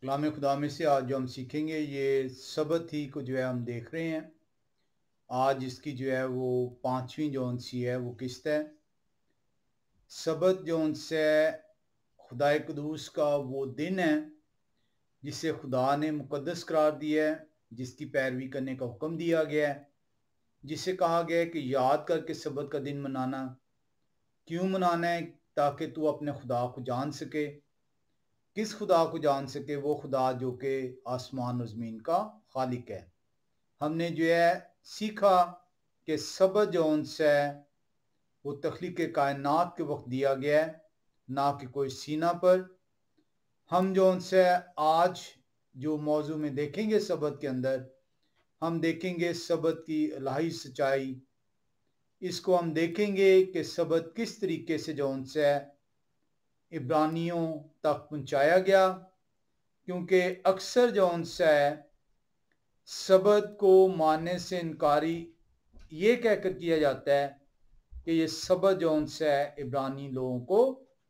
कलाम खुदा में से आज जो हम सीखेंगे ये सबत ही को जो है हम देख रहे हैं। आज इसकी जो है वो 5वीं जौन सी है वो किस्त है। सबत जौन से खुदाए कदूस का वो दिन है जिसे खुदा ने मुकद्दस करार दिया है, जिसकी पैरवी करने का हुक्म दिया गया है, जिसे कहा गया है कि याद करके सबत का दिन मनाना। क्यों मनाना है? ताकि तू अपने खुदा को जान सके। किस खुदा को जान सके? वो खुदा जो कि आसमान और ज़मीन का खालिक है। हमने जो है सीखा कि सबत जौन से वो तख्लीक कायनात के वक्त दिया गया है, ना कि कोई सीना पर। हम जौन से आज जो मौजू में देखेंगे सबत के अंदर, हम देखेंगे सबत की इलाही सच्चाई। इसको हम देखेंगे कि सबत किस तरीके से जौन से इब्रानियों तक पहुंचाया गया, क्योंकि अक्सर जौन से सबत को मानने से इनकारी ये कहकर किया जाता है कि ये सबत जौन से इब्रानी लोगों को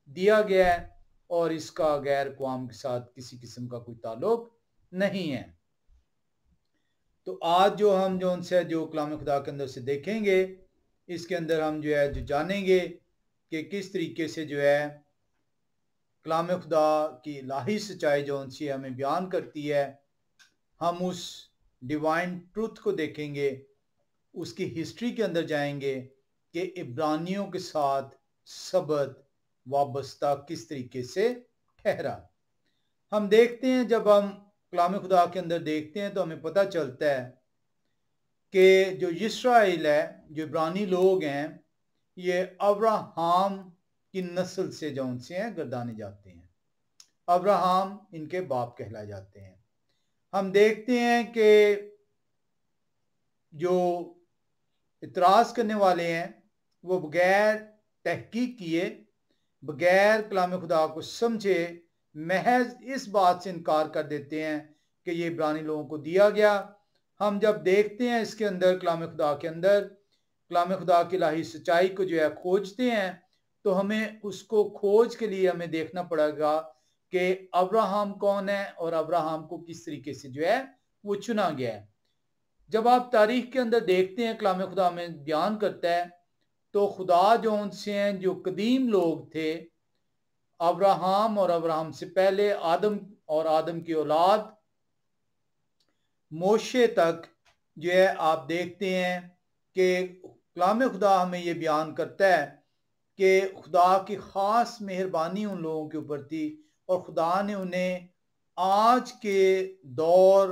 दिया गया है और इसका गैर कौम के साथ किसी किस्म का कोई ताल्लुक नहीं है। तो आज जो हम जौन से जो कलाम खुदा के अंदर से देखेंगे, इसके अंदर हम जो है जो जानेंगे कि किस तरीके से जो है कलाम खुदा की इलाही सच्चाई जौन सी हमें बयान करती है। हम उस डिवाइन ट्रूथ को देखेंगे, उसकी हिस्ट्री के अंदर जाएंगे कि इब्रानियों के साथ सबत वाबस्ता किस तरीके से ठहरा। हम देखते हैं, जब हम कलाम खुदा के अंदर देखते हैं तो हमें पता चलता है कि जो इस्राएल है, जो इब्रानी लोग हैं, ये अब्राहम की नस्ल से जौन से हैं गर्दाने जाते हैं। अब्राहम इनके बाप कहलाए जाते हैं। हम देखते हैं कि जो इतराज करने वाले हैं वो बगैर तहकीक किए, बगैर कलाम खुदा को समझे, महज इस बात से इनकार कर देते हैं कि ये इब्रानी लोगों को दिया गया। हम जब देखते हैं इसके अंदर कलाम खुदा के अंदर कलाम खुदा की इलाही सच्चाई को जो है खोजते हैं, तो हमें उसको खोज के लिए हमें देखना पड़ेगा कि अब्राहम कौन है और अब्राहम को किस तरीके से जो है वो चुना गया है। जब आप तारीख के अंदर देखते हैं, कलाम खुदा में बयान करता है, तो खुदा जो उनसे हैं, जो कदीम लोग थे, अब्राहम और अब्राहम से पहले आदम और आदम की औलाद मोशे तक जो है आप देखते हैं कि कलाम खुदा हमें ये बयान करता है कि खुदा की ख़ास मेहरबानी उन लोगों के ऊपर थी और खुदा ने उन्हें आज के दौर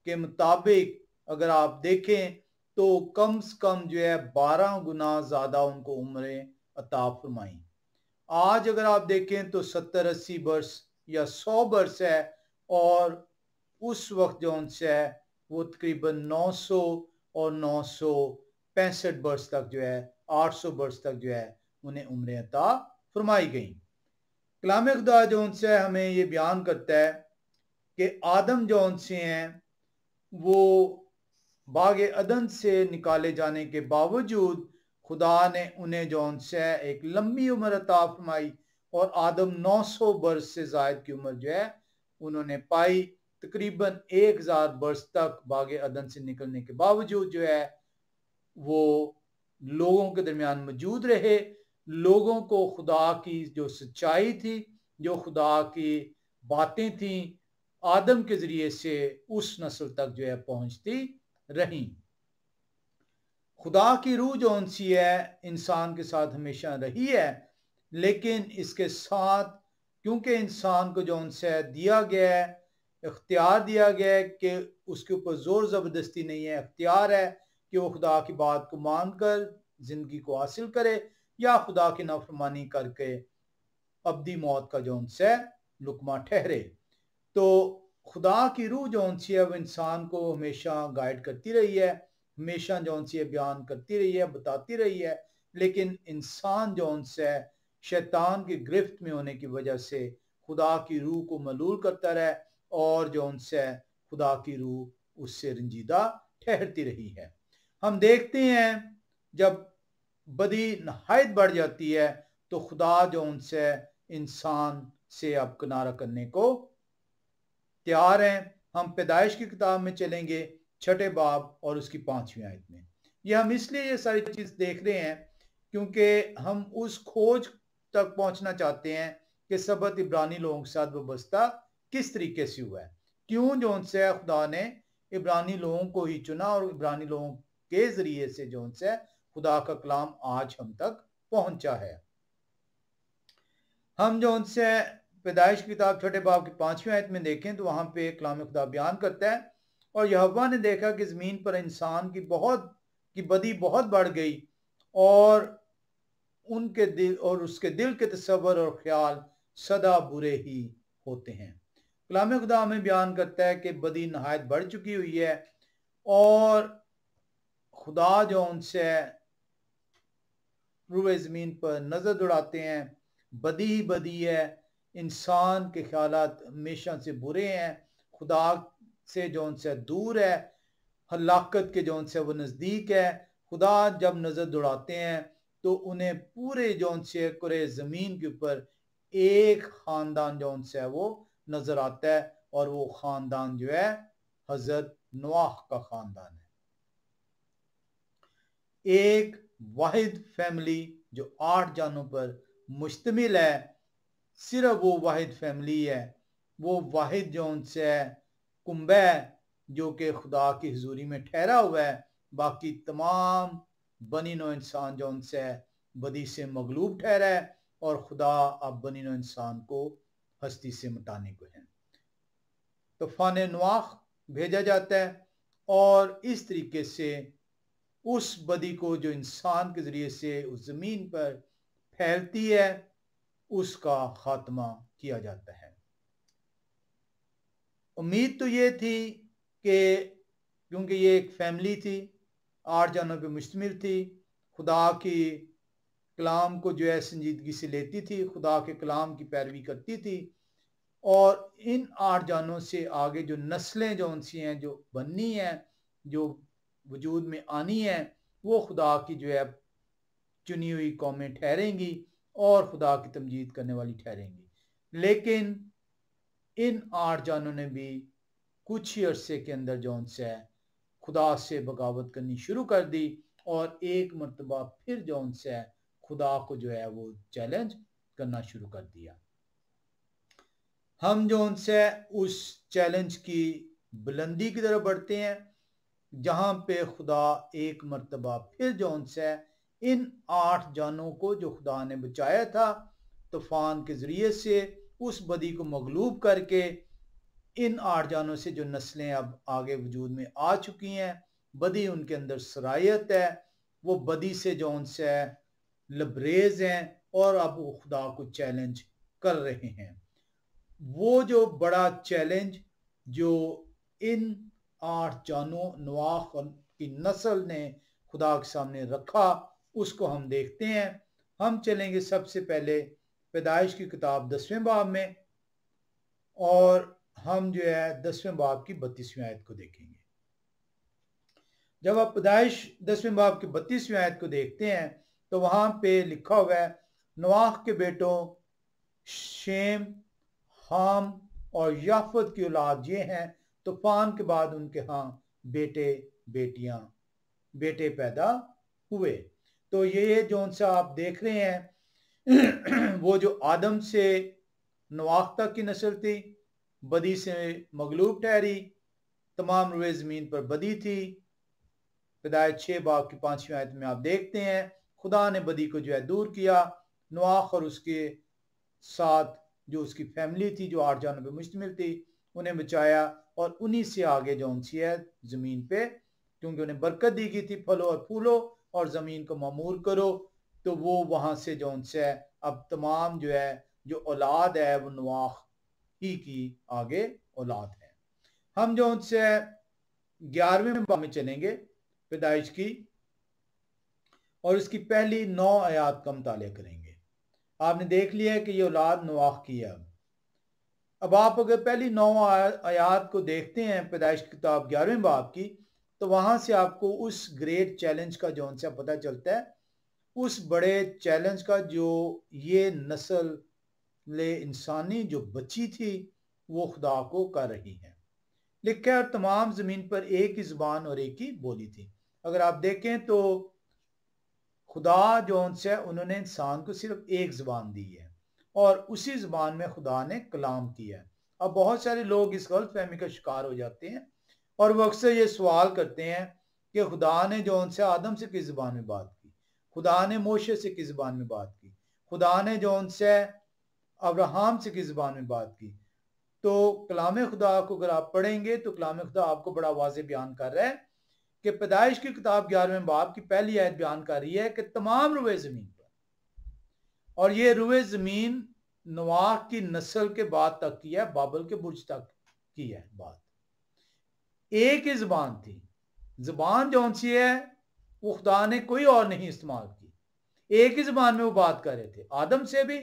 के मुताबिक अगर आप देखें तो कम से कम जो है 12 गुना ज़्यादा उनको उम्रें अता फरमाई। आज अगर आप देखें तो 70-80 बरस या 100 बरस है, और उस वक्त जो उनसे है वो तकरीबन 900 और 965 बरस तक जो है 800 बरस तक जो है उन्हें उम्रें अता फरमाई गई। कलाम खुदा जो उनसे हमें ये बयान करता है कि आदम जो उनसे हैं वो बागे अदन से निकाले जाने के बावजूद खुदा ने उन्हें जो उनसे एक लंबी उम्र अता फरमाई और आदम 900 बरस से जायद की उम्र जो है उन्होंने पाई। तकरीबन 1000 बरस तक बागे अदन से निकलने के बावजूद जो है वो लोगों के दरमियान मौजूद रहे। लोगों को खुदा की जो सच्चाई थी, जो खुदा की बातें थी, आदम के जरिए से उस नस्ल तक जो है पहुंचती रही। खुदा की रूह जो उनसी है इंसान के साथ हमेशा रही है, लेकिन इसके साथ क्योंकि इंसान को जो उनसे दिया गया है, इख्तियार दिया गया है कि उसके ऊपर जोर ज़बरदस्ती नहीं है, इख्तियार है कि वो खुदा की बात को मानकर ज़िंदगी को हासिल करे या खुदा की नाफरमानी करके अब्दी मौत का जो उनसे लुकमा ठहरे। तो खुदा की रूह जो उनसी है वो इंसान को हमेशा गाइड करती रही है, हमेशा जो उनसी बयान करती रही है, बताती रही है। लेकिन इंसान जो उनसे शैतान की गिरफ्त में होने की वजह से खुदा की रूह को मलूल करता रहा और जो उनसे खुदा की रूह उससे रंजीदा ठहरती रही है। हम देखते हैं जब बदी नहायत बढ़ जाती है तो खुदा जो उनसे इंसान से अब किनारा करने को तैयार हैं। हम पैदाइश की किताब में चलेंगे 6 बाब और उसकी 5वीं आयत में। ये हम इसलिए ये सारी चीज देख रहे हैं क्योंकि हम उस खोज तक पहुंचना चाहते हैं कि सबत इब्रानी लोगों के साथ वाबस्ता किस तरीके से हुआ है, क्यों जो उनसे खुदा ने इब्रानी लोगों को ही चुना और इब्रानी लोगों के जरिए से जो उनसे खुदा का कलाम आज हम तक पहुंचा है। हम जो उनसे पैदाइश की किताब 6 बाब की 5वीं आयत में देखें तो वहां पे कलाम खुदा बयान करता है, और यहोवा ने देखा कि जमीन पर इंसान की बदी बहुत बढ़ गई और उनके दिल और उसके दिल के तसव्वुर और ख्याल सदा बुरे ही होते हैं। कलाम खुदा हमें बयान करता है कि बदी नहायत बढ़ चुकी हुई है और खुदा जो उनसे रूए ज़मीन पर नज़र दौड़ाते हैं, बदी ही बदी है। इंसान के ख्यालात हमेशा से बुरे हैं, खुदा से जो उनसे दूर है, हलाकत के जो उनसे वो नज़दीक है। खुदा जब नज़र दौड़ाते हैं तो उन्हें पूरे जो उनसे कुरे ज़मीन के ऊपर एक ख़ानदान जो उनसे है वो नज़र आता है, और वो ख़ानदान जो है हज़रत नूह का ख़ानदान है। एक वाहिद फैमिली जो 8 जानों पर मुश्तमिल है, सिर्फ वो वाहिद फैमिली है, वो वाहिद जो उनसे है कुंबा है जो कि खुदा की हुजूरी में ठहरा हुआ है। बाकी तमाम बनी नो इंसान जो उनसे है बदी से मगलूब ठहरा है, और खुदा अब बनी नो इंसान को हस्ती से मिटाने को है। तूफान नूह भेजा जाता है और इस तरीके से उस बदी को जो इंसान के जरिए से उस जमीन पर फैलती है उसका खात्मा किया जाता है। उम्मीद तो ये थी कि क्योंकि ये एक फैमिली थी, 8 जानों पे मुश्तमिल थी, खुदा की कलाम को जो है संजीदगी से लेती थी, खुदा के कलाम की पैरवी करती थी, और इन 8 जानों से आगे जो नस्लें जो उनसी हैं जो बननी हैं, जो वजूद में आनी है, वो खुदा की जो है चुनी हुई कौमें ठहरेंगी और खुदा की तमजीद करने वाली ठहरेंगी। लेकिन इन 8 जानों ने भी कुछ ही अरसे के अंदर जो उनसे है खुदा से बगावत करनी शुरू कर दी, और एक मरतबा फिर जो उनसे है खुदा को जो है वो चैलेंज करना शुरू कर दिया। हम जो उनसे उस चैलेंज की बुलंदी की तरफ बढ़ते हैं जहां पे खुदा एक मरतबा फिर जो उनसे इन 8 जानों को जो खुदा ने बचाया था तूफान के जरिए से, उस बदी को मगलूब करके इन 8 जानों से जो नस्लें अब आगे वजूद में आ चुकी हैं, बदी उनके अंदर सरायत है, वो बदी से जो उनसे लबरेज हैं और अब वो खुदा को चैलेंज कर रहे हैं। वो जो बड़ा चैलेंज जो इन 8 जानों नूह की नस्ल ने खुदा के सामने रखा उसको हम देखते हैं। हम चलेंगे सबसे पहले पैदाइश की किताब 10वें बाब में, और हम जो है 10वें बाब की 32वीं आयत को देखेंगे। जब आप पैदाइश 10वें बाब की 32वीं आयत को देखते हैं तो वहां पे लिखा हुआ है, नूह के बेटों शेम, हाम और याफत की औलाद ये हैं, तूफान के बाद उनके यहाँ बेटे पैदा हुए। तो ये जो सा आप देख रहे हैं वो जो आदम से नूह तक की नस्ल थी, बदी से मगलूब ठहरी, तमाम रुए ज़मीन पर बदी थी। हिदायत 6 बाब की 5वीं आयत में आप देखते हैं खुदा ने बदी को जो है दूर किया, नूह और उसके साथ जो उसकी फैमिली थी जो 8 जानों पर मुश्तमिल थी उन्हें बचाया, और उन्हीं से आगे जो उनसी है ज़मीन पे, क्योंकि उन्हें बरकत दी गई थी फलो और फूलो और ज़मीन को मामूर करो, तो वो वहाँ से जो उनसे अब तमाम जो है जो औलाद है वो नूह ही की आगे औलाद है। हम जो उनसे 11वें बाब में चलेंगे पैदाइश की, और उसकी पहली 9 आयात का मुताला करेंगे। आपने देख लिया है कि ये औलाद नूह की है। अब आप अगर पहली 9 आयात को देखते हैं पैदाइश की किताब 11वें बाब की, तो वहां से आपको उस ग्रेट चैलेंज का जो उनसे पता चलता है, उस बड़े चैलेंज का जो ये नस्ल ले इंसानी जो बची थी वो खुदा को कर रही हैं। लिखा है और तमाम जमीन पर एक ही जुबान और एक ही बोली थी। अगर आप देखें तो खुदा जो उनसे उन्होंने इंसान को सिर्फ एक जुबान दी है और उसी जुबान में खुदा ने कलाम किया है। अब बहुत सारे लोग इस गलत फहमी का शिकार हो जाते हैं और वो अक्सर ये सवाल करते हैं कि खुदा ने जो उनसे आदम से किस जुबान में बात की, खुदा ने मोशे से किस जुबान में बात की, खुदा ने जो उनसे अब्राहम से किस जुबान में बात की। तो कलाम खुदा को अगर आप पढ़ेंगे तो कलाम खुदा आपको बड़ा वाज़े बयान कर रहा है कि पैदाइश की किताब 11वें बाब की पहली आयत बयान कर रही है कि तमाम रुए जमीन पर, और ये रुए जमीन नवाह की नस्ल के बाद तक की है, बाबल के बुर्ज तक की है बात। एक ही जुबान थी, जुबान जौन सी है वो खुदा ने कोई और नहीं इस्तेमाल की। एक ही जुबान में वो बात कर रहे थे आदम से भी,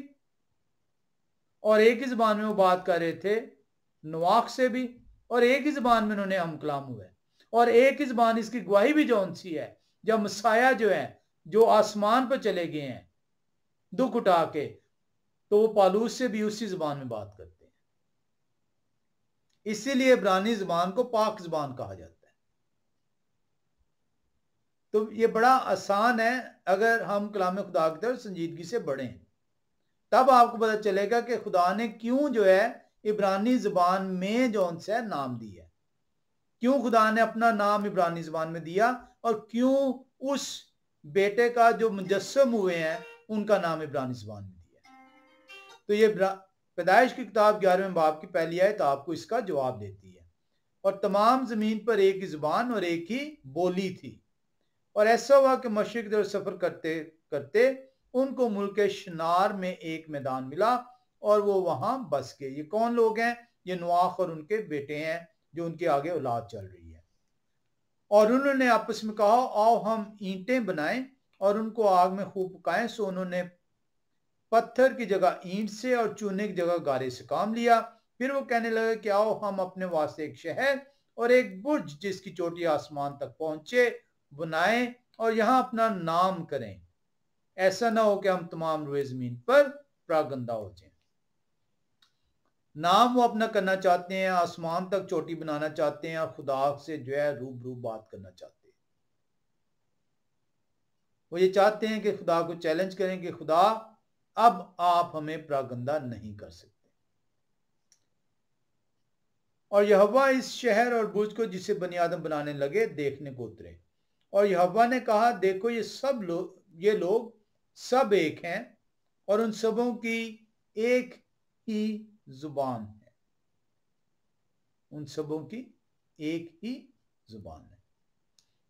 और एक ही जुबान में वो बात कर रहे थे नवाह से भी, और एक ही जुबान में उन्होंने हम कलाम हुए, और एक ही जुबान इसकी गवाही भी जौन सी है जब मसाया जो है जो आसमान पर चले गए हैं दुख उठा के, तो वो पालूस से भी उसी जुबान में बात करते हैं। इसीलिए इब्रानी जुबान को पाक जुबान कहा जाता है। तो ये बड़ा आसान है अगर हम कलाम खुदा की तरफ संजीदगी से बढ़ें, तब आपको पता चलेगा कि खुदा ने क्यों जो है इब्रानी जुबान में जो उनसे नाम दी है, क्यों खुदा ने अपना नाम इब्रानी जुबान में दिया, और क्यों उस बेटे का जो मुजस्सम हुए हैं उनका नाम इब्रानी जुबान में दिया। तो ये पैदाइश की किताब 11वें बाब की पहली आयत आपको इसका जवाब देती है। और तमाम जमीन पर एक ही जुबान और एक ही बोली थी। और ऐसा हुआ कि मशरिक की तरफ सफर करते करते उनको मुल्क शिनार में एक मैदान मिला और वो वहां बस गए। ये कौन लोग हैं? ये नूह और उनके बेटे हैं जो उनके आगे औलाद चल रही है। और उन्होंने आपस में कहा आओ हम ईंटें बनाएं और उनको आग में खूब पकाएं। सो उन्होंने पत्थर की जगह ईंट से और चूने की जगह गारे से काम लिया। फिर वो कहने लगे कि आओ हम अपने वास्ते एक शहर और एक बुर्ज जिसकी चोटी आसमान तक पहुंचे बनाएं और यहां अपना नाम करें। ऐसा ना हो कि हम तमाम रुए जमीन पर प्रागंदा हो जाएं। नाम वो अपना करना चाहते हैं, आसमान तक चोटी बनाना चाहते हैं और खुदा से जो है रूबरू बात करना चाहते हैं। वो ये चाहते हैं कि खुदा को चैलेंज करें कि खुदा अब आप हमें प्रागंदा नहीं कर सकते। और यहोवा इस शहर और बुर्ज को जिसे बनी आदम बनाने लगे देखने को उतरे। और यहोवा ने कहा देखो ये लोग सब एक हैं और उन सबों की एक ही जुबान है। उन सबों की एक ही जुबान है।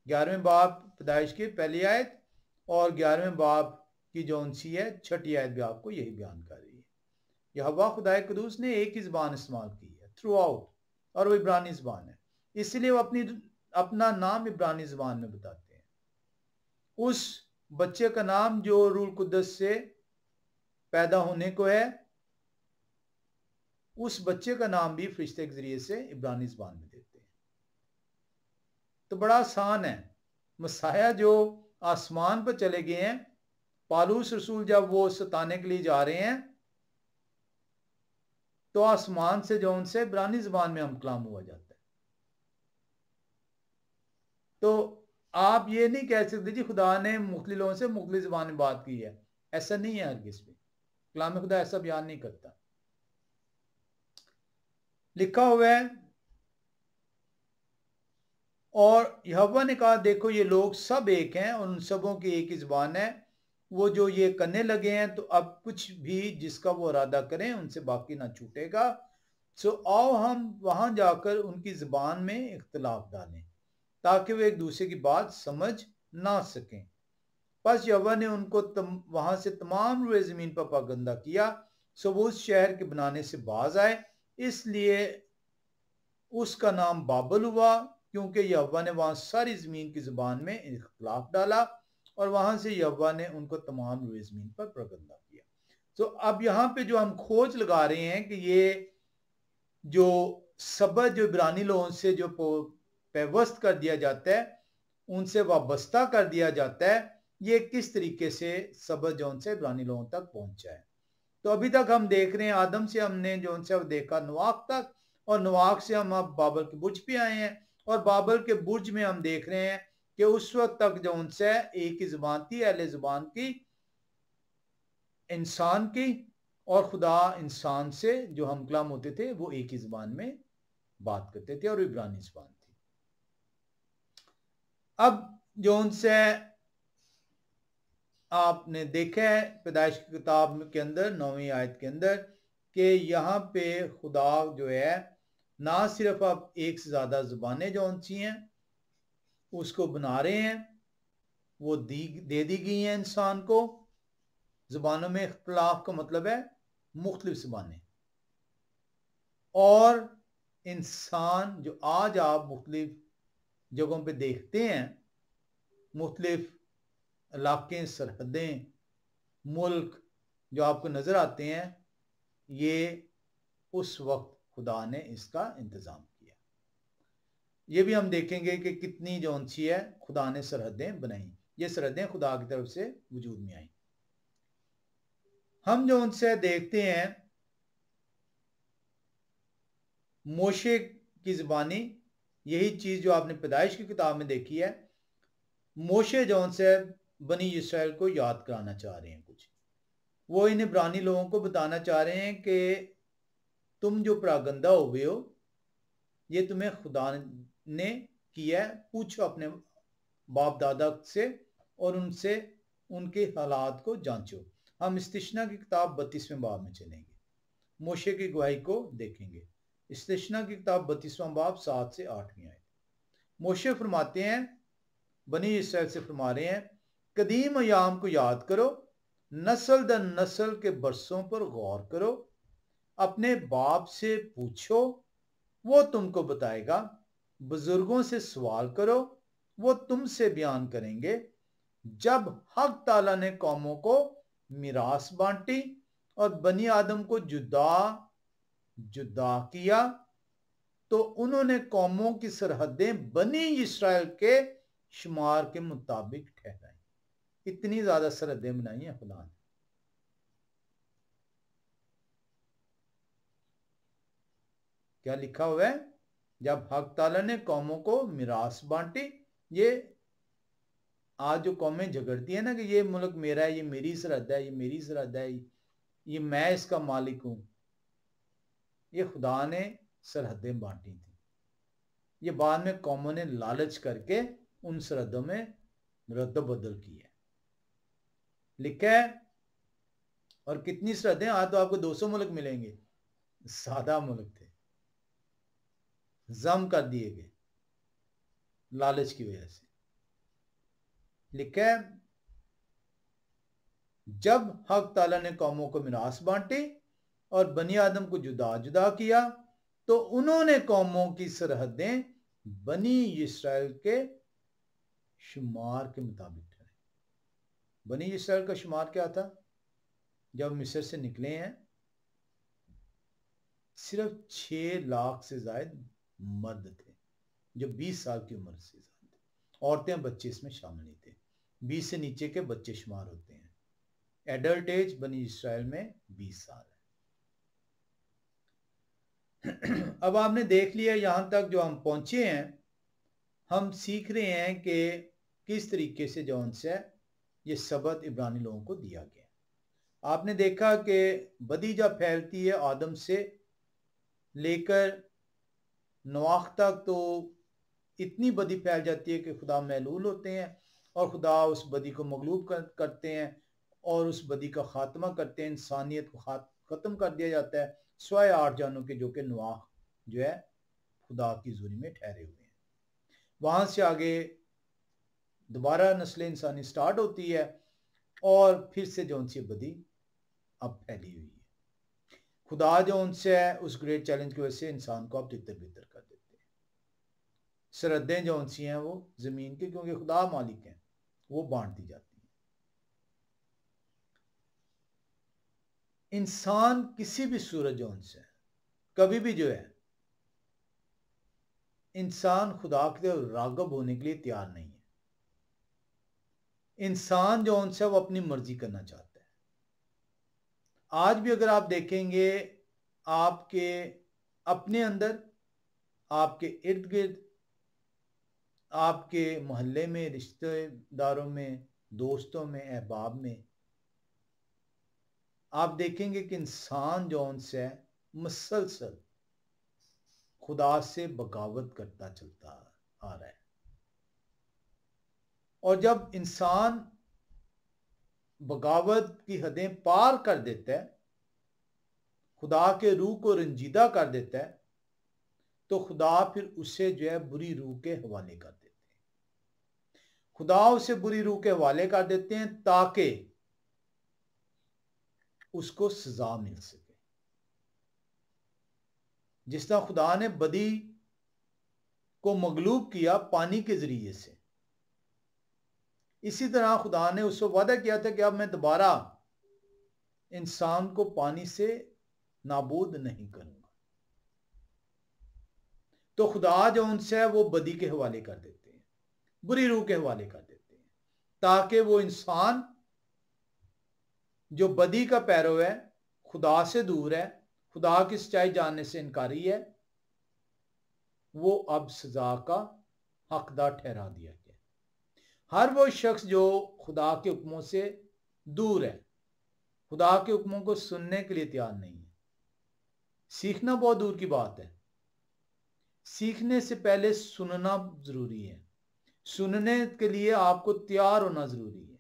11वें बाब पैदाइश की पहली आयत और 11वें बाब की जो सी है छठी आयत भी आपको यही बयान कर रही है। यहोवा खुदाए कुदूस ने एक ही जुबान इस्तेमाल की है थ्रू आउट, और वो इब्रानी जुबान है। इसलिए वो अपना नाम इब्रानी जुबान में बताते हैं। उस बच्चे का नाम जो रूह कुद्दस से पैदा होने को है, उस बच्चे का नाम भी फरिश्ते के जरिए से इब्रानी जुबान में देते हैं। तो बड़ा आसान है। मसाया जो आसमान पर चले गए हैं, पालूस रसूल जब वो सताने के लिए जा रहे हैं तो आसमान से जो उनसे इब्रानी जुबान में हम कलाम हुआ जाता है। तो आप ये नहीं कह सकते जी खुदा ने मुख्तलिफ लोगों से मुख्तलिफ जुबान में बात की है, ऐसा नहीं है। हरगिज़ भी कलाम खुदा ऐसा बयान नहीं करता। लिखा हुआ है और यहोवा ने कहा देखो ये लोग सब एक हैं और उन सबों की एक ही जुबान है। वो जो ये करने लगे हैं तो अब कुछ भी जिसका वो इरादा करें उनसे बाकी ना छूटेगा। सो आओ हम वहां जाकर उनकी जुबान में इख्तलाफ डालें ताकि वे एक दूसरे की बात समझ ना सकें। बस यहोवा ने उनको वहां से तमाम रुए जमीन पर पाबंदा किया। सो वो उस शहर के बनाने से बाज आए, इसलिए उसका नाम बाबल हुआ क्योंकि यहोवा ने वहां सारी जमीन की जुबान में इख्तलाफ डाला और वहां से यहोवा ने उनको तमाम रुए जमीन पर पाबंदा किया। तो अब यहाँ पे जो हम खोज लगा रहे हैं कि ये जो सबद जो इब्रानी लोगों से जो पैवस्त कर दिया जाता है, उनसे वाबस्ता कर दिया जाता है, ये किस तरीके से सबद जो उनसे इब्रानी लोगों तक पहुंचा है। तो अभी तक हम देख रहे हैं आदम से हमने जो उनसे देखा नवाक तक, और नवाक से हम अब बाबल के बुर्ज पे आए हैं, और बाबल के बुर्ज में हम देख रहे हैं कि उस वक्त तक जो उनसे एक ही जुबान थी, अहले जुबान की, इंसान की, और खुदा इंसान से जो हम कलाम होते थे वो एक ही जुबान में बात करते थे, और इब्रानी जुबान थी। अब जो उनसे आपने देखा है पैदाइश की किताब के अंदर 9वीं आयत के अंदर कि यहाँ पे खुदा जो है ना सिर्फ अब एक से ज्यादा जुबानें जो उनसी हैं उसको बना रहे हैं, वो दे दी गई हैं इंसान को। जुबानों में इख्तलाफ का मतलब है मुख्तलिफ जुबानें, और इंसान जो आज आप मुख्तलिफ जगहों पे देखते हैं, मुख्तलिफ इलाके, सरहदें, मुल्क जो आपको नजर आते हैं, ये उस वक्त खुदा ने इसका इंतजाम किया। ये भी हम देखेंगे कि कितनी जो सी है खुदा ने सरहदें बनाई, ये सरहदें खुदा की तरफ से वजूद में आई। हम जो उनसे देखते हैं मोशे की जुबानी, यही चीज जो आपने पैदाइश की किताब में देखी है। मोशे जो उनसे बनी इसराइल को याद कराना चाह रहे हैं कुछ, वो इन इब्रानी लोगों को बताना चाह रहे हैं कि तुम जो परागंदा हुए हो ये तुम्हें खुदा ने किया है, पूछो अपने बाप दादा से और उनसे उनके हालात को जांचो। हम इस्तिशना की किताब 32वें बाब में चलेंगे, मोशे की गवाही को देखेंगे। इस्तिशना की किताब 32वां बाब 7 से 8वीं आयत। मोशे फरमाते हैं, बनी इसराइल से फरमा रहे हैं, कदीम अयाम को याद करो, नस्ल दर नस्ल के बरसों पर गौर करो, अपने बाप से पूछो वो तुमको बताएगा, बुजुर्गों से सवाल करो वो तुमसे बयान करेंगे। जब हक ताला ने कौमों को मिरास बांटी और बनी आदम को जुदा जुदा किया तो उन्होंने कौमों की सरहदें बनी इस्राएल के शुमार के मुताबिक ठहराई। इतनी ज्यादा सरहदें बनाई हैं खुदा ने। क्या लिखा हुआ है? जब हक ताला ने कौमों को मिरास बांटी, ये आज जो कौमें झगड़ती है ना कि ये मुल्क मेरा है, ये मेरी सरहद है, ये मेरी सरहद है, ये मैं इसका मालिक हूं, ये खुदा ने सरहदें बांटी थी। ये बाद में कौमों ने लालच करके उन सरहदों में रद्द-बदल की है। लिखा है, और कितनी सरहदें, आज तो आपको 200 मुल्क मिलेंगे, सादा मुल्क थे, जम कर दिए गए लालच की वजह से। लिखा है, जब हक ताला ने कौमों को मिरास बांटी और बनी आदम को जुदा जुदा किया तो उन्होंने कौमों की सरहदें बनी इस्राएल के शुमार के मुताबिक ठहराई। बनी इस्राएल का शुमार क्या था? जब मिस्र से निकले हैं सिर्फ 6 लाख से ज्यादा मर्द थे जो 20 साल की उम्र से ज्यादा थे। औरतें बच्चे इसमें शामिल नहीं थे। 20 से नीचे के बच्चे शुमार होते हैं। एडल्ट एज बनी इस्राएल में 20 साल है। अब आपने देख लिया यहां तक जो हम पहुंचे हैं, हम सीख रहे हैं कि किस तरीके से जो उनसे ये सबक इब्रानी लोगों को दिया गया। आपने देखा कि बदी जब फैलती है आदम से लेकर नवाख तक, तो इतनी बदी फैल जाती है कि खुदा महलूल होते हैं और खुदा उस बदी को मगलूब करते हैं और उस बदी का खात्मा करते हैं। इंसानियत को ख़त्म कर दिया जाता है स्वाय 8 जानों के, जो कि नवाख जो है खुदा की जुरी में ठहरे हुए हैं। वहां से आगे दोबारा नस्ल इंसानी स्टार्ट होती है और फिर से जो उनसे बदी अब फैली हुई है। खुदा जो उनसे है उस ग्रेट चैलेंज की वजह से इंसान को अब तितर बितर कर देते हैं। सरहदें जो उनसी हैं वो जमीन की, क्योंकि खुदा मालिक हैं, वो बांट दी जाती है। इंसान किसी भी सूरत जो उनसे कभी भी जो है इंसान खुदा की तरफ रागब होने के लिए तैयार नहीं है। इंसान जो उनसे वो अपनी मर्जी करना चाहता है, आज भी अगर आप देखेंगे, आपके अपने अंदर, आपके इर्द गिर्द, आपके मोहल्ले में, रिश्तेदारों में, दोस्तों में, अहबाब में, आप देखेंगे कि इंसान जो से मुसलसल खुदा से बगावत करता चलता आ रहा है। और जब इंसान बगावत की हदें पार कर देता है, खुदा के रूह को रंजीदा कर देता है, तो खुदा फिर उसे जो है बुरी रूह के हवाले कर देते हैं। खुदा उसे बुरी रूह के हवाले कर देते हैं ताकि उसको सजा मिल सके। जिस तरह खुदा ने बदी को मगलूब किया पानी के जरिए से, इसी तरह खुदा ने उसको वादा किया था कि अब मैं दोबारा इंसान को पानी से नाबूद नहीं करूंगा। तो खुदा जो उनसे है वो बदी के हवाले कर देते हैं, बुरी रूह के हवाले कर देते हैं, ताकि वो इंसान जो बदी का पैरव है, खुदा से दूर है, खुदा की सच्चाई जानने से इनकारी है, वो अब सजा का हकदार ठहरा दिया गया। हर वो शख्स जो खुदा के हुक्मों से दूर है, खुदा के हुक्मों को सुनने के लिए तैयार नहीं है। सीखना बहुत दूर की बात है, सीखने से पहले सुनना जरूरी है। सुनने के लिए आपको तैयार होना जरूरी है।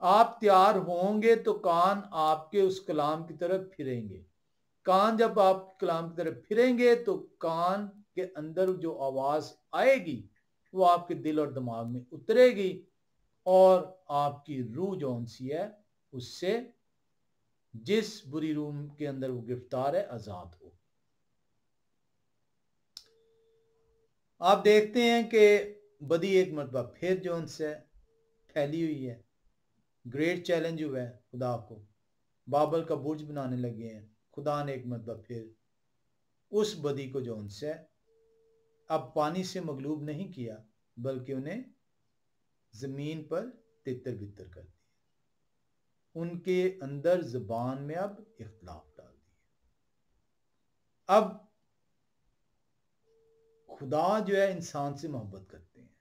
आप तैयार होंगे तो कान आपके उस कलाम की तरफ फिरेंगे। कान जब आप कलाम की तरफ फिरेंगे तो कान के अंदर जो आवाज आएगी वो आपके दिल और दिमाग में उतरेगी और आपकी रूह जो सी है उससे, जिस बुरी रूह के अंदर वो गिरफ्तार है, आजाद हो। आप देखते हैं कि बदी एक मरतबा फिर जो उनसे फैली हुई है। ग्रेट चैलेंज हुआ है खुदा को, बाबल का बुर्ज बनाने लगे हैं। खुदा ने एक मरतबा फिर उस बदी को जो उनसे अब पानी से मगलूब नहीं किया, बल्कि उन्हें जमीन पर तितर बितर कर दिया। उनके अंदर जुबान में अब इख्तलाफ डाल दिया। अब खुदा जो है इंसान से मोहब्बत करते हैं।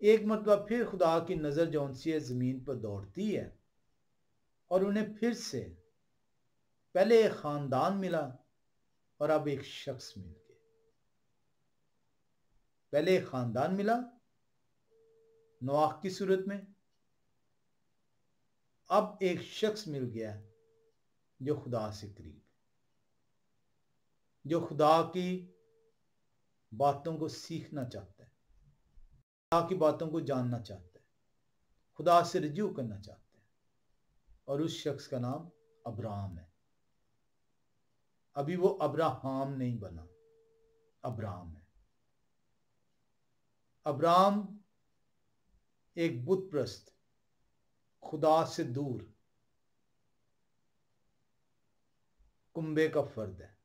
एक मतलब फिर खुदा की नजर जो सी है जमीन पर दौड़ती है और उन्हें फिर से, पहले एक खानदान मिला और अब एक शख्स मिल गया। पहले एक खानदान मिला नोआह की सूरत में, अब एक शख्स मिल गया जो खुदा से करीब, जो खुदा की बातों को सीखना चाहता है, खुदा की बातों को जानना चाहता है, खुदा से रजू करना चाहता है। और उस शख्स का नाम अब्राहम है। अभी वो अब्राहम नहीं बना, अब्राहम है। अब्राहम एक बुत प्रस्त, खुदा से दूर कुंबे का फर्द है,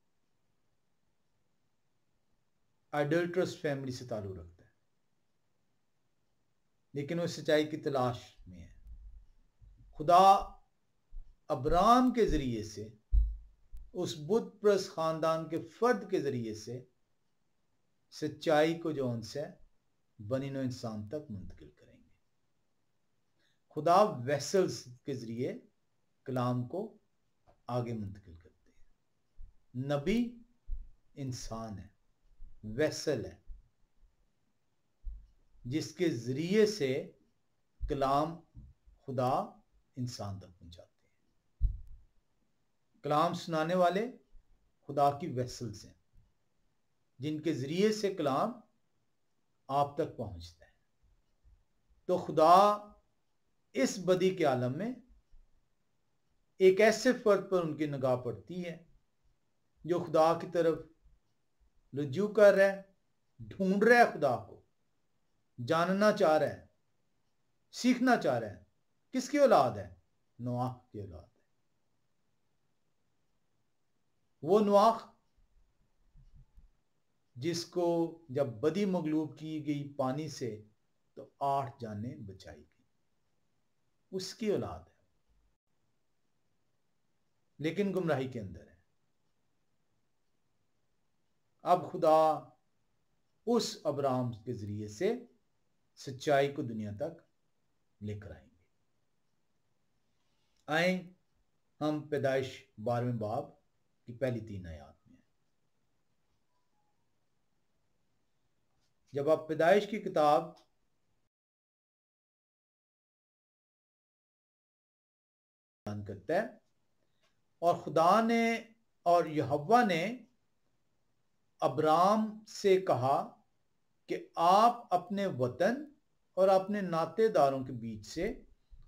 आइडल्ट्रस फैमिली से ताल्लुक रखता है, लेकिन वो सच्चाई की तलाश में है। खुदा अब्राहम के जरिए से, उस बुत प्रस्त खानदान के फर्द के जरिए से सच्चाई को जो उनसे बनी नो इंसान तक मुंतकिल करेंगे। खुदा वेसल्स के जरिए कलाम को आगे मुंतकिल करते हैं। नबी इंसान है, वेसल है, जिसके जरिए से कलाम खुदा इंसान तक पहुंचाते हैं। कलाम सुनाने वाले खुदा की वेसल्स हैं, जिनके जरिए से कलाम आप तक पहुंचता है। तो खुदा इस बदी के आलम में एक ऐसे फर्द पर उनकी निगाह पड़ती है जो खुदा की तरफ रुजू कर रहा है, ढूंढ रहा है, खुदा को जानना चाह रहा है, सीखना चाह रहा है। किसकी औलाद है? नोआह की औलाद है। वो नोआह जिसको जब बदी मगलूब की गई पानी से तो 8 जानें बचाई गई, उसकी औलाद है। लेकिन गुमराही के अंदर है। अब खुदा उस अब्राहम के जरिए से सच्चाई को दुनिया तक लेकर आएंगे। आए हम पैदाइश 12वें बाब की पहली 3 आयत में। जब आप पैदाइश की किताब बयान करता है और खुदा ने और यहोवा ने अब्राम से कहा कि आप अपने वतन और अपने नातेदारों के बीच से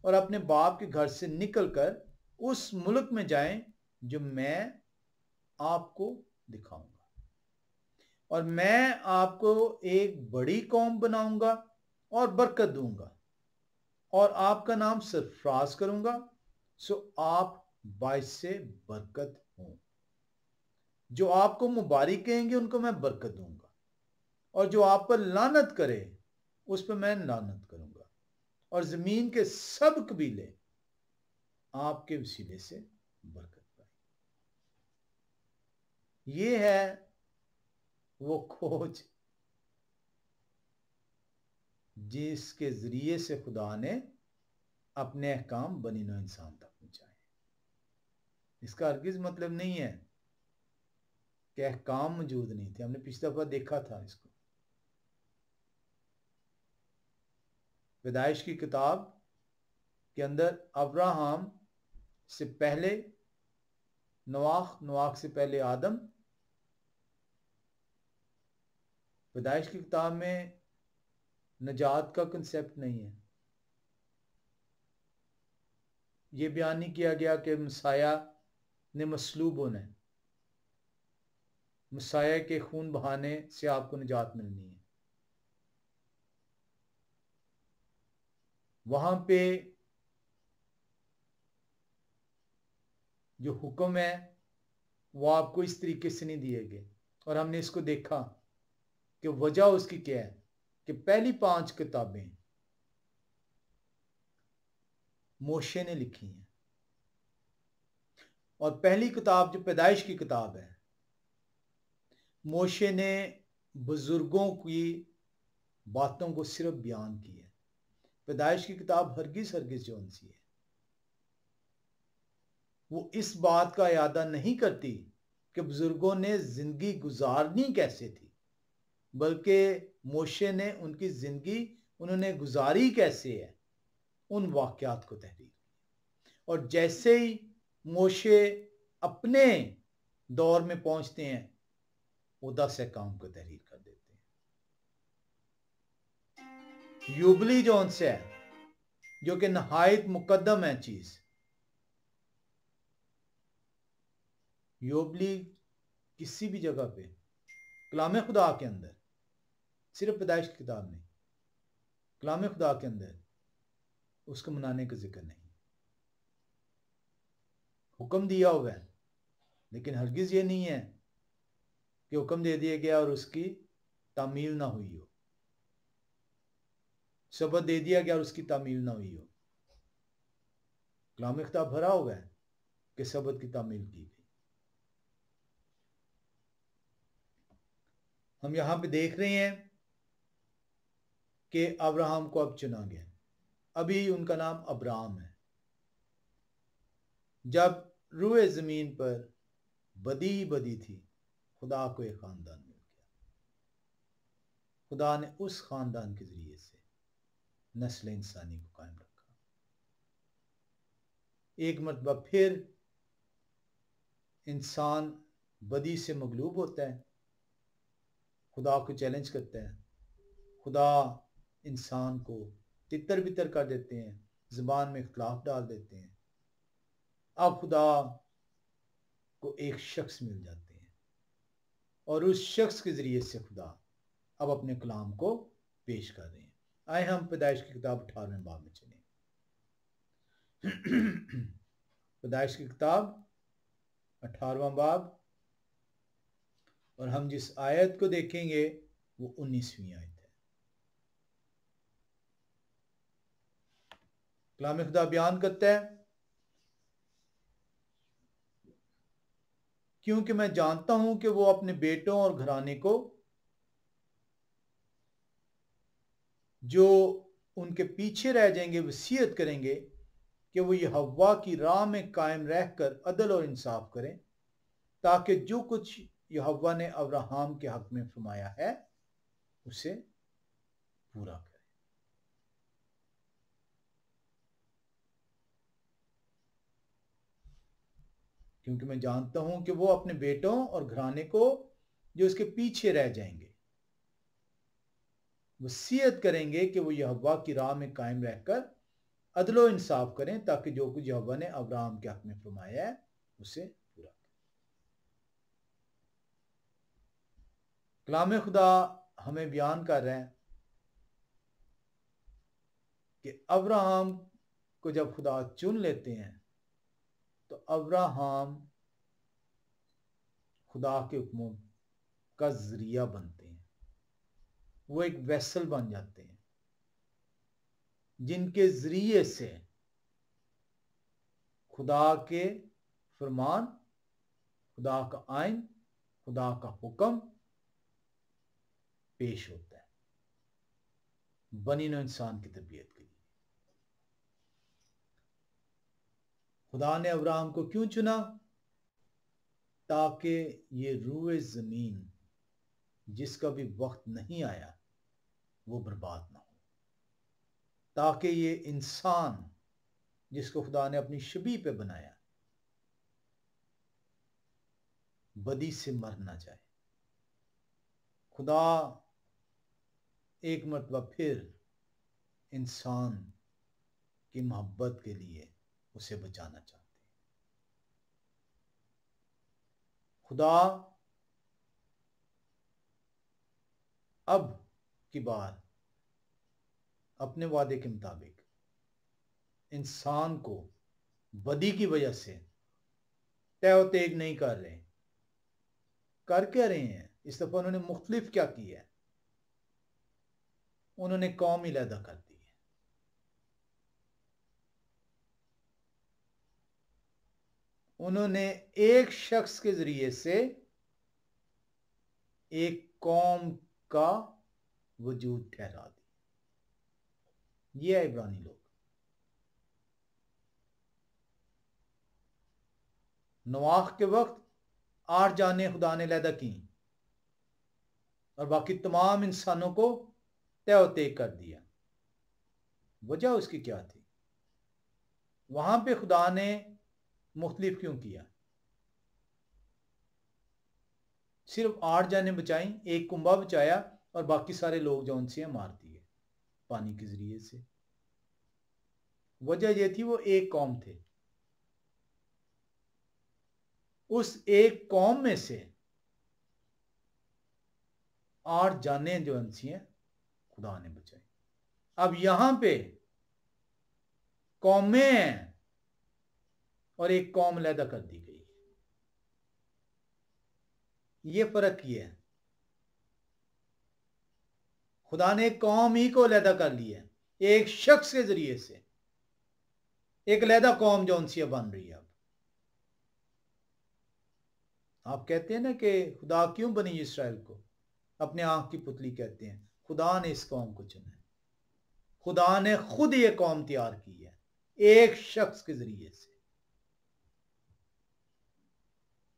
और अपने बाप के घर से निकलकर उस मुल्क में जाएं जो मैं आपको दिखाऊंगा, और मैं आपको एक बड़ी कौम बनाऊंगा और बरकत दूंगा और आपका नाम सरफराज करूंगा, सो आप बाइस से बरकत हो। जो आपको मुबारक कहेंगे उनको मैं बरकत दूंगा, और जो आप पर लानत करे उस पर मैं लानत करूंगा, और जमीन के सब कबीले आपके वसीले से बरकत पाए। ये है वो खोज जिसके जरिए से खुदा ने अपने अहकाम बनी नौ इंसान तक पहुंचाए। इसका हरगिज मतलब नहीं है कि अहकाम मौजूद नहीं थे। हमने पिछली दफा देखा था इसको। पैदाइश की किताब के अंदर अब्राहम से पहले नवाख, नवाख से पहले आदम। पैदाइश की किताब में नजात का कंसेप्ट नहीं है। यह बयान नहीं किया गया कि मसाया ने मसलूब होना है, मसाया के खून बहाने से आपको निजात मिलनी है। वहां पे जो हुक्म है वो आपको इस तरीके से नहीं दिए गए, और हमने इसको देखा कि वजह उसकी क्या है कि पहली 5 किताबें मोशे ने लिखी हैं, और पहली किताब जो पैदाइश की किताब है मोशे ने बुजुर्गों की बातों को सिर्फ बयान की है। पैदाइश की किताब हरगिज हरगिज जो सी है वो इस बात का यादा नहीं करती कि बुजुर्गों ने जिंदगी गुजारनी कैसे थी, बल्कि मोशे ने उनकी जिंदगी उन्होंने गुजारी कैसे है उन वाकयात को तहरीर की। और जैसे ही मोशे अपने दौर में पहुंचते हैं वो 10 अहकाम को तहरीर कर देते हैं। यूबली जो उनसे है जो कि नहायत मुकद्दम है चीज। यूबली किसी भी जगह पे कलाम खुदा के अंदर, सिर्फ पैदाइश की किताब नहीं, कलाम खुदा के अंदर उसको मनाने का जिक्र नहीं। हुक्म दिया हुआ है, लेकिन हरगिज ये नहीं है कि हुक्म दे दिया गया और उसकी तामील ना हुई हो, सबत दे दिया गया और उसकी तामील ना हुई हो। कलाम खुदा भरा हुआ है कि सबत की तामील की गई। हम यहां पे देख रहे हैं कि अब्राहम को अब चुना गया। अभी उनका नाम अब्राहम है। जब रूए जमीन पर बदी बदी थी, खुदा को एक खानदान मिल गया। खुदा ने उस खानदान के जरिए से नस्ल इंसानी को कायम रखा। एक मरतबा फिर इंसान बदी से मगलूब होता है, खुदा को चैलेंज करता है। खुदा इंसान को तितर बितर कर देते हैं, जुबान में इख्तलाफ डाल देते हैं। अब खुदा को एक शख्स मिल जाते हैं और उस शख्स के जरिए से खुदा अब अपने कलाम को पेश कर रहे हैं। आए हम पैदाइश की किताब 18वें बाब में चलें। पैदाइश की किताब 18वां बाब, और हम जिस आयत को देखेंगे वो 19वीं आयत है। कलाम खुदा बयान करता है क्योंकि मैं जानता हूं कि वो अपने बेटों और घराने को जो उनके पीछे रह जाएंगे वसीयत करेंगे कि वो यहोवा की राह में कायम रहकर अदल और इंसाफ करें, ताकि जो कुछ यहोवा ने अब्राहम के हक में फरमाया है उसे पूरा करें। क्योंकि मैं जानता हूं कि वो अपने बेटों और घराने को जो उसके पीछे रह जाएंगे वसीयत करेंगे कि वो यहोवा की राह में कायम रहकर अदलो इंसाफ करें, ताकि जो कुछ यहोवा ने अब्राहम के हक में फरमाया है उसे पूरा करें। कलाम खुदा हमें बयान कर रहे हैं कि अब्राहम को जब खुदा चुन लेते हैं तो अब्राहम खुदा के हुक्मों का जरिया बनते हैं, वो एक वेसल बन जाते हैं जिनके जरिए से खुदा के फरमान, खुदा का आइन, खुदा का हुक्म पेश होता है बनी नौ इंसान की तरबियत के लिए। खुदा ने अब्राहम को क्यों चुना? ताकि ये रूए जमीन जिसका भी वक्त नहीं आया वो बर्बाद ना हो, ताकि ये इंसान जिसको खुदा ने अपनी शबीह पे बनाया बदी से मर ना जाए। खुदा एक मरतबा फिर इंसान की मोहब्बत के लिए उसे बचाना चाहते हैं। खुदा अब की बार अपने वादे के मुताबिक इंसान को बदी की वजह से तय तेग नहीं कर रहे। कर क्या रहे हैं? इस दफा उन्होंने मुख्तलिफ क्या किया है? उन्होंने कौम ही अलहदा कर दी है। उन्होंने एक शख्स के जरिए से एक कौम का वजूद ठहरा दिया। ये है इब्रानी लोग। नवाह के वक्त 8 जानें खुदा ने अलहदा की और बाकी तमाम इंसानों को तय तेग कर दिया। वजह उसकी क्या थी? वहां पे खुदा ने मुख्तलिफ क्यों किया? सिर्फ 8 जानें बचाई, एक कुंबा बचाया और बाकी सारे लोग जो उनसे मार दिए पानी के जरिए से। वजह यह थी वो एक कौम थे, उस एक कौम में से 8 जानें जो उनसी हैं खुदा ने बचाई। अब यहां पे कौमें हैं और एक कौम अलहदा कर दी गई। ये फर्क ये है, खुदा ने एक कौम ही को अलहदा कर लिया एक शख्स के जरिए से। एक अलहदा कौम जो उनसी बन रही है। अब आप कहते हैं ना कि खुदा क्यों बनी इस्राएल को अपने आंख की पुतली कहते हैं। खुदा ने इस कौम को चुना है। खुदा ने खुद ये कौम तैयार की है एक शख्स के जरिए से।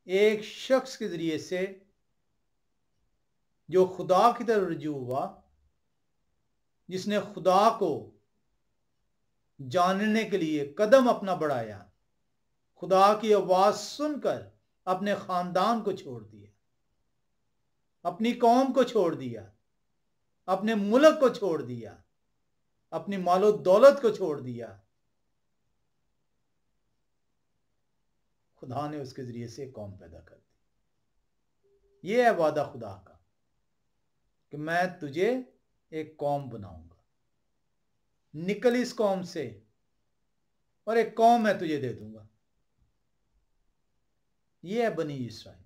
एक शख्स के जरिए से जो खुदा की तरफ रुजू हुआ, जिसने खुदा को जानने के लिए कदम अपना बढ़ाया, खुदा की आवाज सुनकर अपने खानदान को छोड़ दिया, अपनी कौम को छोड़ दिया, अपने मुल्क को छोड़ दिया, अपनी मालो दौलत को छोड़ दिया। खुदा ने उसके जरिए से एक कौम पैदा कर दी। यह है वादा खुदा का कि मैं तुझे एक कौम बनाऊंगा, निकल इस कौम से और एक कौम मैं तुझे दे दूंगा। यह है बनी इस्राइल।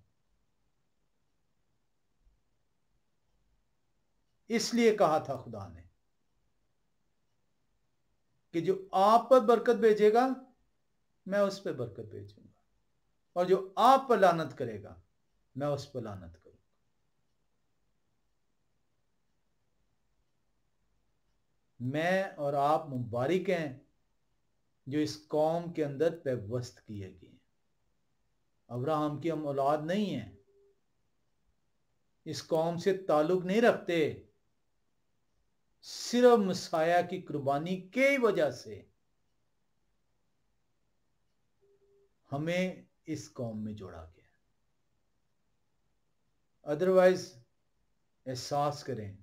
इसलिए कहा था खुदा ने कि जो आप पर बरकत भेजेगा मैं उस पर बरकत भेजूंगा, और जो आप पर लानत करेगा मैं उस पर लानत करूंगा। मैं और आप मुबारक हैं जो इस कौम के अंदर पैवस्त किए गए हैं। अब्राहम की हम औलाद नहीं हैं, इस कौम से ताल्लुक नहीं रखते, सिर्फ मसाया की कुर्बानी की वजह से हमें इस कौम में जोड़ा गया। अदरवाइज एहसास करें,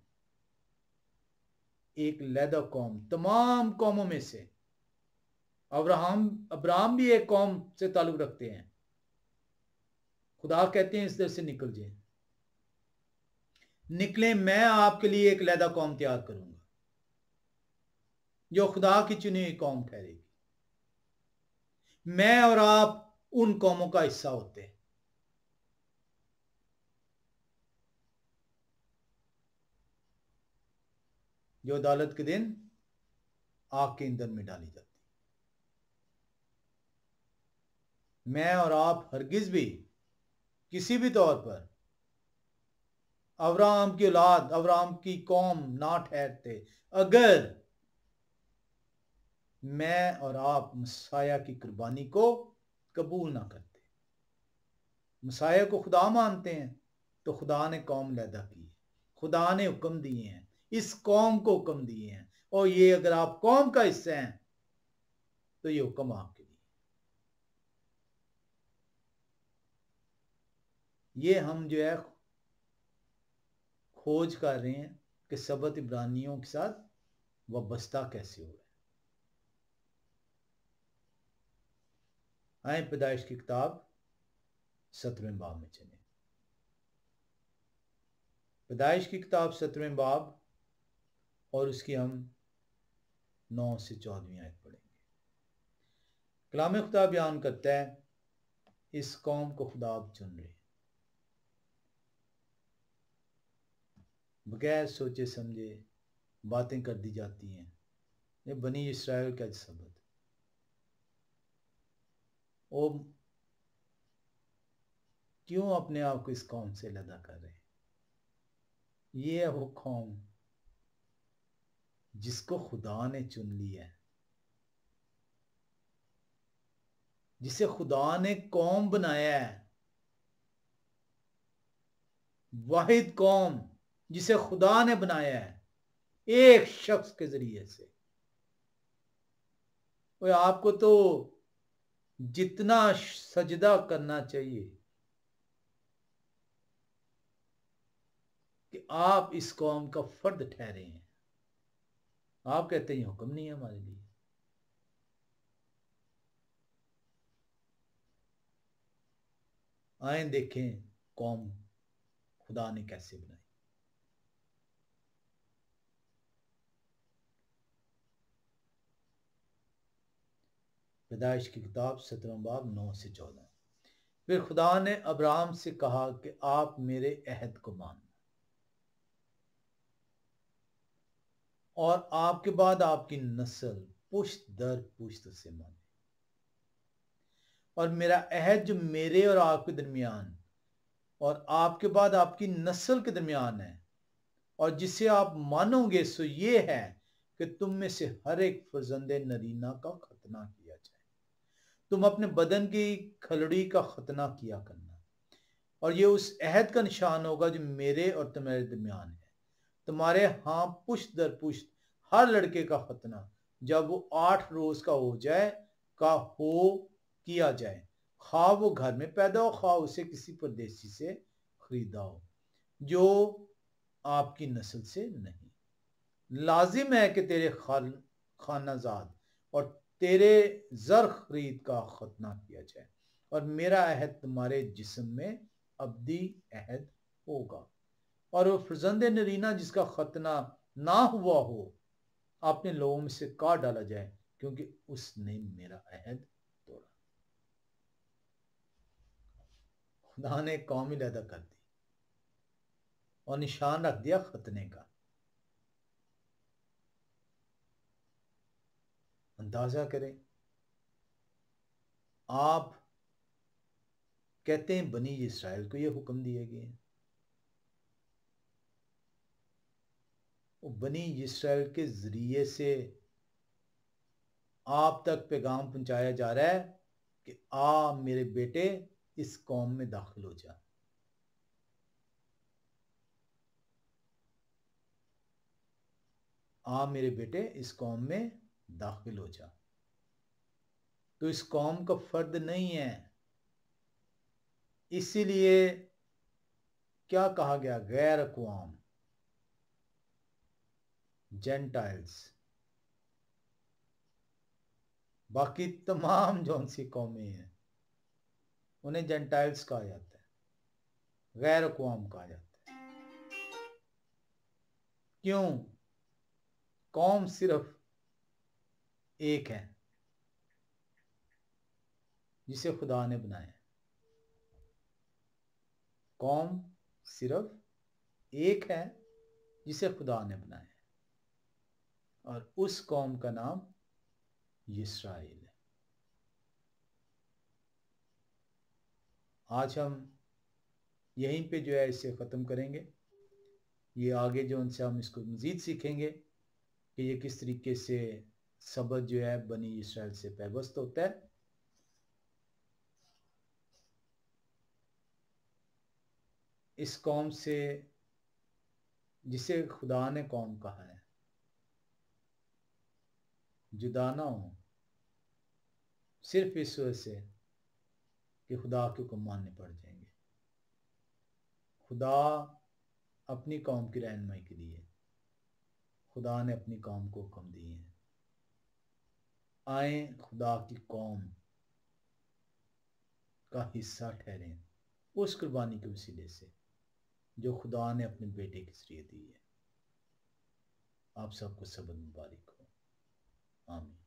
एक लैदा कौम तमाम कौमों में से, अब्राहम भी एक कौम से ताल्लुक रखते हैं। खुदा कहते हैं इस दर से निकल जाए, निकले, मैं आपके लिए एक लैदा कौम तैयार करूंगा जो खुदा की चुनी हुई कौम ठहरेगी। मैं और आप उन कौमों का हिस्सा होते हैं। जो अदालत के दिन आग के ईंधन में डाली जाती। मैं और आप हरगिज भी किसी भी तौर पर अब्राहम की औलाद, अब्राहम की कौम ना ठहरते अगर मैं और आप मसाया की कुर्बानी को कबूल ना करते। मसाया को खुदा मानते हैं तो खुदा ने कौम पैदा की है, खुदा ने हुक्म दिए हैं, इस कौम को हुक्म दिए हैं, और ये अगर आप कौम का हिस्सा हैं तो ये हुक्म आपके लिए। ये हम जो है खोज कर रहे हैं कि सबत इब्रानियों के साथ वाबस्ता कैसे हो रहा है। आए पैदाइश की किताब 17वें बाब में चले। पैदाइश की किताब 17वें बाब और उसकी हम 9 से 14वीं आयत पढ़ेंगे। कलाम खुदा बयान करता है, इस कौम को खुदा चुन रहे, बगैर सोचे समझे बातें कर दी जाती हैं। ये बनी इस्राएल का सबत, वो क्यों अपने आप को इस कौम से अलग कर रहे हैं? ये है वो कौम जिसको खुदा ने चुन लिया है, जिसे खुदा ने कौम बनाया है, वाहिद कौम जिसे खुदा ने बनाया है एक शख्स के जरिए से। वो आपको तो जितना सजदा करना चाहिए कि आप इस कौम का फर्द ठहरे हैं। आप कहते हैं हुक्म नहीं है हमारे लिए। आए देखें कौम खुदा ने कैसे बनाई। पैदाइश की किताब 17वां बाब 9 से 14। फिर खुदा ने अब्राहम से कहा कि आप मेरे अहद को मानना और आपके बाद आपकी नस्ल पुश्त दर पुश्त से माने, और मेरा अहद जो मेरे और आपके दरमियान और आपके बाद आपकी नस्ल के दरमियान है और जिसे आप मानोगे सो ये है कि तुम में से हर एक फर्जंदे नरीना का खतना किया जाए। तुम अपने बदन की खलड़ी का खतना किया करना, और ये उस अहद का निशान होगा जो मेरे और तुम्हारे दरमियान है। तुम्हारे हाँ पुश्त दर पुश्त हर लड़के का खतना जब वो 8 रोज का हो जाए का हो किया जाए, खा वो घर में पैदा हो, खा उसे किसी परदेसी से खरीदा हो, जो आपकी नस्ल से नहीं। लाजिम है कि तेरे खानाजाद और तेरे जर खरीद का खतना किया जाए, और मेरा अहद तुम्हारे जिस्म में अब्दी अहद होगा। और वो फर्जंद नरीना जिसका खतना ना हुआ हो अपने लोगों में से काट डाला जाए, क्योंकि उसने मेरा अहद तोड़ा। खुदा ने कौम ही पैदा कर दी और निशान रख दिया खतने का। अंदाजा करें, आप कहते हैं बनी इस्राइल को ये हुक्म दिए गए हैं। बनी इस्राइल के ज़रिए से आप तक पैगाम पहुंचाया जा रहा है कि आ मेरे बेटे इस कौम में दाखिल हो जा। आ मेरे बेटे इस कौम में दाखिल हो जा। तो इस कौम का फर्द नहीं है, इसीलिए क्या कहा गया, गैर अक़वाम, जेंटाइल्स। बाकी तमाम जौन सी कौमें हैं उन्हें जेंटाइल्स कहा जाता है, गैर अक़वाम कहा जाता है। क्यों? कौम सिर्फ एक है जिसे खुदा ने बनाया। कौम सिर्फ एक है जिसे खुदा ने बनाया, और उस कौम का नाम इस्राएल है। आज हम यहीं पे जो है इसे ख़त्म करेंगे। ये आगे जो उनसे हम इसको मज़ीद सीखेंगे कि ये किस तरीके से सबत जो है बनी इस्राएल से पैबस्त होता है। इस कौम से जिसे खुदा ने कौम कहा है जुदा ना हो, सिर्फ इस वजह से कि खुदा के हुक्म मानने पड़ जाएंगे। खुदा अपनी कौम की रहनुमाई के लिए खुदा ने अपनी कौम को हुक्म दिए हैं, आए खुदा की कौम का हिस्सा ठहरें उस कुर्बानी के वसीले से जो खुदा ने अपने बेटे के जरिए दी है। आप सबको सबद मुबारक हो। आमीन।